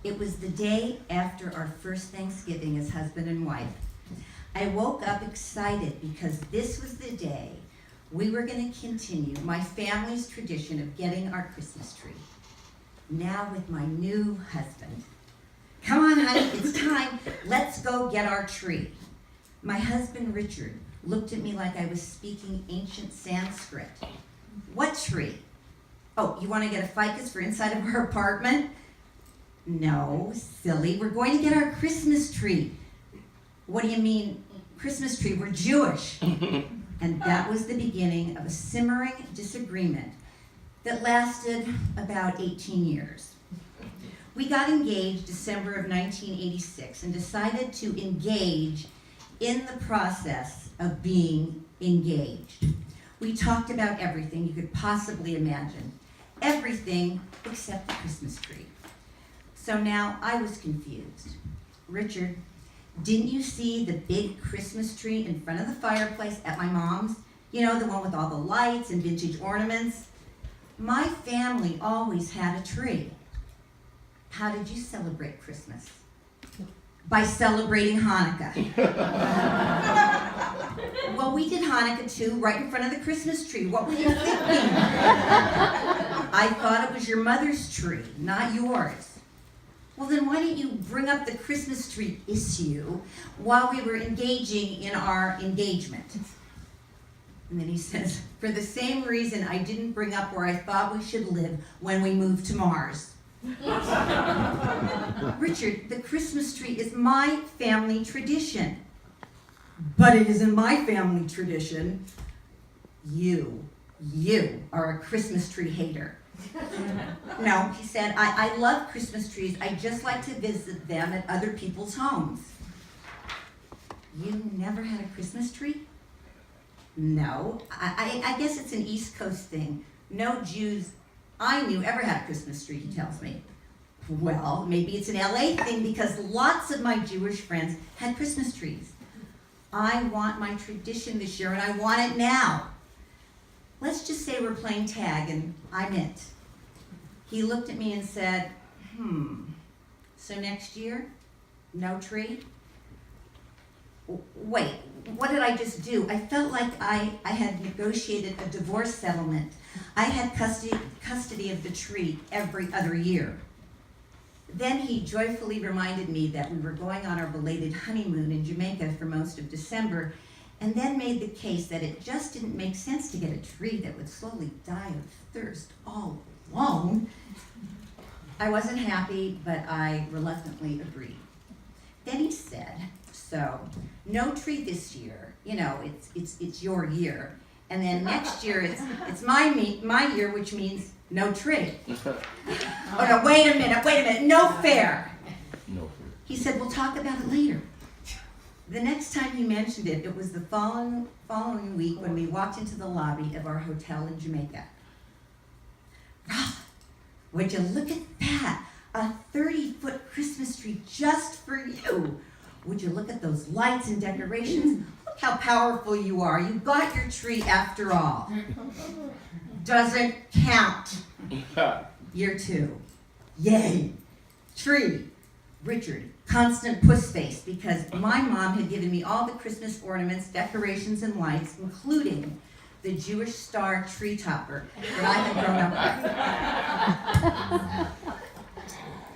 It was the day after our first Thanksgiving as husband and wife. I woke up excited because this was the day we were going to continue my family's tradition of getting our Christmas tree. Now with my new husband. Come on, honey, it's time. Let's go get our tree. My husband, Richard, looked at me like I was speaking ancient Sanskrit. What tree? Oh, you want to get a ficus for inside of our apartment? No, silly. We're going to get our Christmas tree. What do you mean, Christmas tree? We're Jewish. And that was the beginning of a simmering disagreement that lasted about 18 years. We got engaged December of 1986 and decided to engage in the process of being engaged. We talked about everything you could possibly imagine. Everything except the Christmas tree. So now I was confused. Richard, didn't you see the big Christmas tree in front of the fireplace at my mom's? You know, the one with all the lights and vintage ornaments? My family always had a tree. How did you celebrate Christmas? By celebrating Hanukkah. Well, we did Hanukkah too, right in front of the Christmas tree. What were you thinking? I thought it was your mother's tree, not yours. Well, then why didn't you bring up the Christmas tree issue while we were engaging in our engagement? And then he says, for the same reason I didn't bring up where I thought we should live when we moved to Mars. Richard, the Christmas tree is my family tradition. But it isn't my family tradition. You are a Christmas tree hater. No, he said, I love Christmas trees. I just like to visit them at other people's homes. You never had a Christmas tree? No, I guess it's an East Coast thing. No Jews I knew ever had a Christmas tree, he tells me. Well, maybe it's an LA thing because lots of my Jewish friends had Christmas trees. I want my tradition this year and I want it now. Let's just say we're playing tag and I'm it. He looked at me and said, so next year, no tree? Wait, what did I just do? I felt like I had negotiated a divorce settlement. I had custody of the tree every other year. Then he joyfully reminded me that we were going on our belated honeymoon in Jamaica for most of December, and then made the case that it just didn't make sense to get a tree that would slowly die of thirst all alone. I wasn't happy, but I reluctantly agreed. Then he said, so, no tree this year. You know, it's your year. And then next year, it's my year, which means no tree. Oh, no, wait a minute, no fair. No fair. He said, we'll talk about it later. The next time he mentioned it, it was the following week when we walked into the lobby of our hotel in Jamaica. Rahla, would you look at that? A 30-foot Christmas tree just for you. Would you look at those lights and decorations? Look how powerful you are. You got your tree after all. Doesn't count. Year 2. Yay. Tree. Richard, constant puss face, because my mom had given me all the Christmas ornaments, decorations, and lights, including the Jewish star tree topper that I had grown up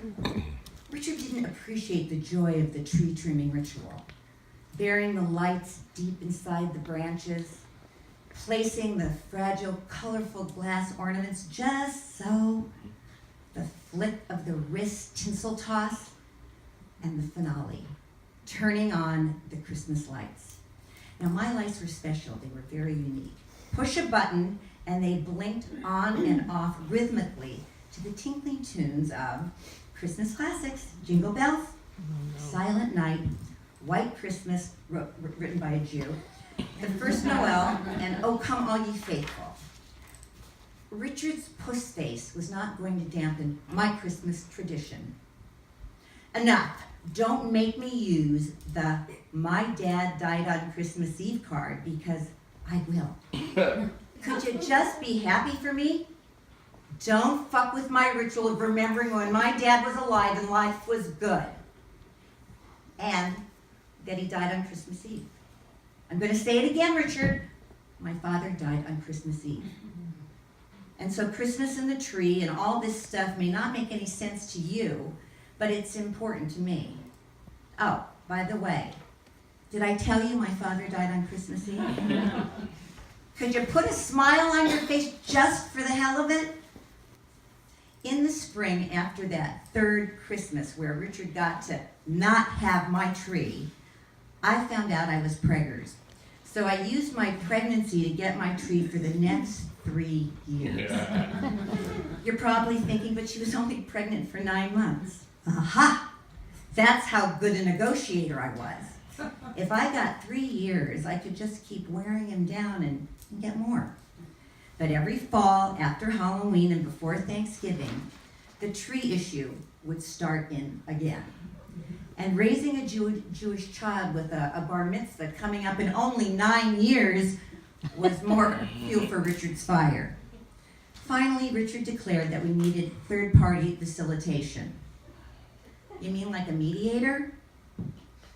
with. Richard didn't appreciate the joy of the tree trimming ritual. Burying the lights deep inside the branches, placing the fragile, colorful glass ornaments just so, the flick of the wrist tinsel toss, and the finale, turning on the Christmas lights. Now my lights were special, they were very unique. Push a button and they blinked on and off rhythmically to the tinkling tunes of Christmas classics, Jingle Bells, Silent Night, White Christmas, written by a Jew, The First Noel, and Oh Come All Ye Faithful. Richard's puss face was not going to dampen my Christmas tradition. Enough. Don't make me use the "my dad died on Christmas Eve" card, because I will. Could you just be happy for me? Don't fuck with my ritual of remembering when my dad was alive and life was good. And that he died on Christmas Eve. I'm going to say it again, Richard. My father died on Christmas Eve. And so Christmas and the tree and all this stuff may not make any sense to you, but it's important to me. Oh, by the way, did I tell you my father died on Christmas Eve? Could you put a smile on your face just for the hell of it? In the spring, after that third Christmas where Richard got to not have my tree, I found out I was preggers. So I used my pregnancy to get my tree for the next 3 years. You're probably thinking, but she was only pregnant for 9 months. Aha! That's how good a negotiator I was. If I got 3 years, I could just keep wearing him down and get more. But every fall, after Halloween and before Thanksgiving, the tree issue would start in again. And raising a Jewish child with a bar mitzvah coming up in only 9 years was more fuel for Richard's fire. Finally, Richard declared that we needed third-party facilitation. You mean like a mediator?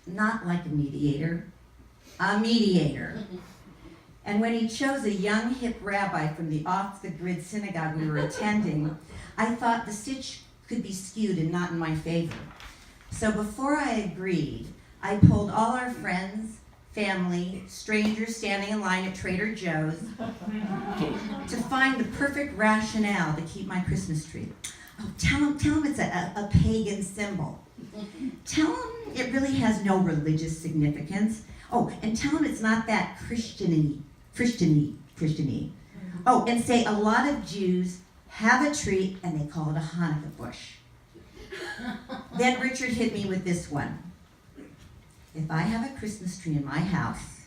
Not like a mediator, a mediator. And when he chose a young, hip rabbi from the off-the-grid synagogue we were attending, I thought the stitch could be skewed and not in my favor. So before I agreed, I pulled all our friends, family, strangers standing in line at Trader Joe's to find the perfect rationale to keep my Christmas tree. Oh, tell them it's a pagan symbol. Tell them it really has no religious significance. Oh, and tell them it's not that Christian-y. Oh, and say a lot of Jews have a tree and they call it a Hanukkah bush. Then Richard hit me with this one. If I have a Christmas tree in my house,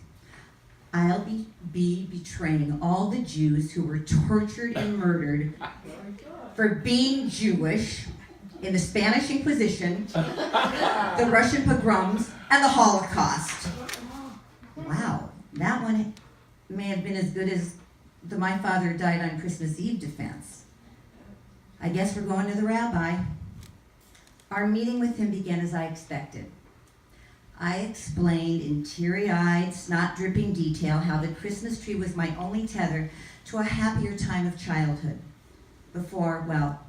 I'll be betraying all the Jews who were tortured and murdered for being Jewish in the Spanish Inquisition, the Russian pogroms, and the Holocaust. Wow, that one may have been as good as the "my father died on Christmas Eve" defense. I guess we're going to the rabbi. Our meeting with him began as I expected. I explained in teary-eyed, snot-dripping detail how the Christmas tree was my only tether to a happier time of childhood. Before, well,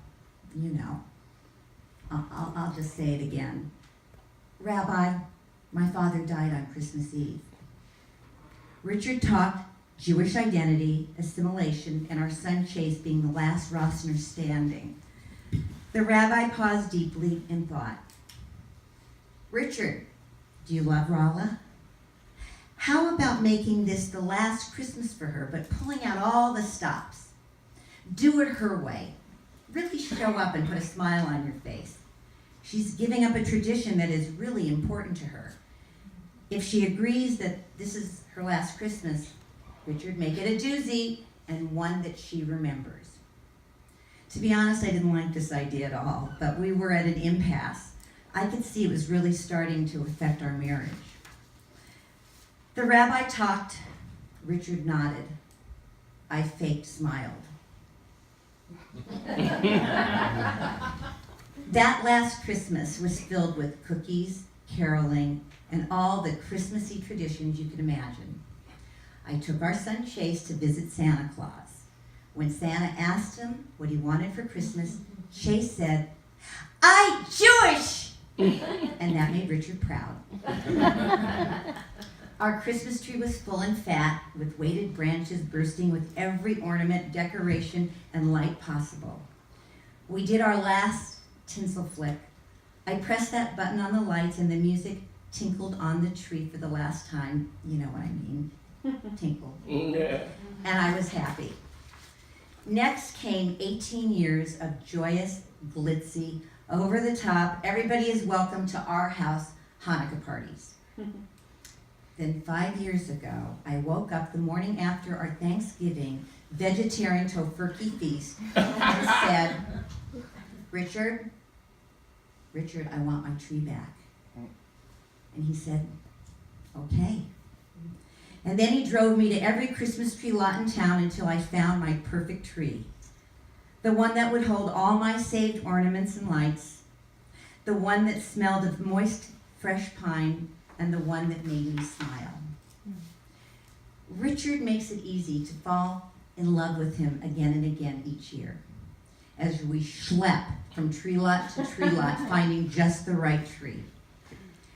you know, I'll just say it again. Rabbi, my father died on Christmas Eve. Richard talked Jewish identity, assimilation, and our son Chase being the last Rossner standing. The rabbi paused deeply in thought. Richard, do you love Rahla? How about making this the last Christmas for her, but pulling out all the stops? Do it her way. Really show up and put a smile on your face. She's giving up a tradition that is really important to her. If she agrees that this is her last Christmas, Richard, make it a doozy and one that she remembers. To be honest, I didn't like this idea at all, but we were at an impasse. I could see it was really starting to affect our marriage. The rabbi talked. Richard nodded. I faked smiled. That last Christmas was filled with cookies, caroling, and all the Christmassy traditions you can imagine. I took our son Chase to visit Santa Claus. When Santa asked him what he wanted for Christmas, Chase said, "I'm Jewish!" And that made Richard proud. Our Christmas tree was full and fat, with weighted branches bursting with every ornament, decoration, and light possible. We did our last tinsel flick. I pressed that button on the lights and the music tinkled on the tree for the last time. You know what I mean. Tinkle. And I was happy. Next came 18 years of joyous, glitzy, over-the-top, everybody is welcome to our house Hanukkah parties. Then 5 years ago, I woke up the morning after our Thanksgiving vegetarian tofurkey feast and said, Richard, I want my tree back. And he said, okay. And then he drove me to every Christmas tree lot in town until I found my perfect tree. the one that would hold all my saved ornaments and lights, the one that smelled of moist, fresh pine, and the one that made me smile. Richard makes it easy to fall in love with him again and again each year, as we schlep from tree lot to tree lot, finding just the right tree.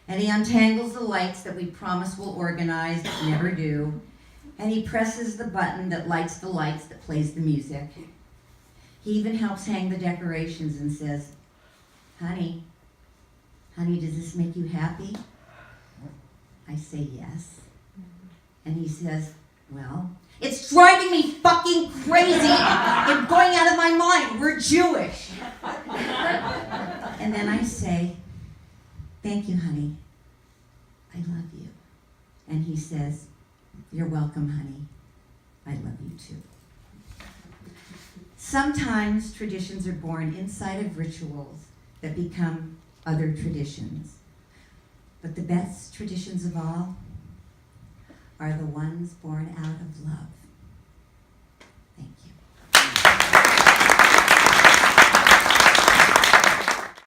And he untangles the lights that we promise we'll organize, but never do. And he presses the button that lights the lights that plays the music. He even helps hang the decorations and says, honey, does this make you happy? I say yes. And he says, well, it's driving me fucking crazy. I'm going out of my mind. We're Jewish. And then I say, thank you, honey. I love you. And he says, you're welcome, honey. I love you too. Sometimes traditions are born inside of rituals that become other traditions. But the best traditions of all are the ones born out of love.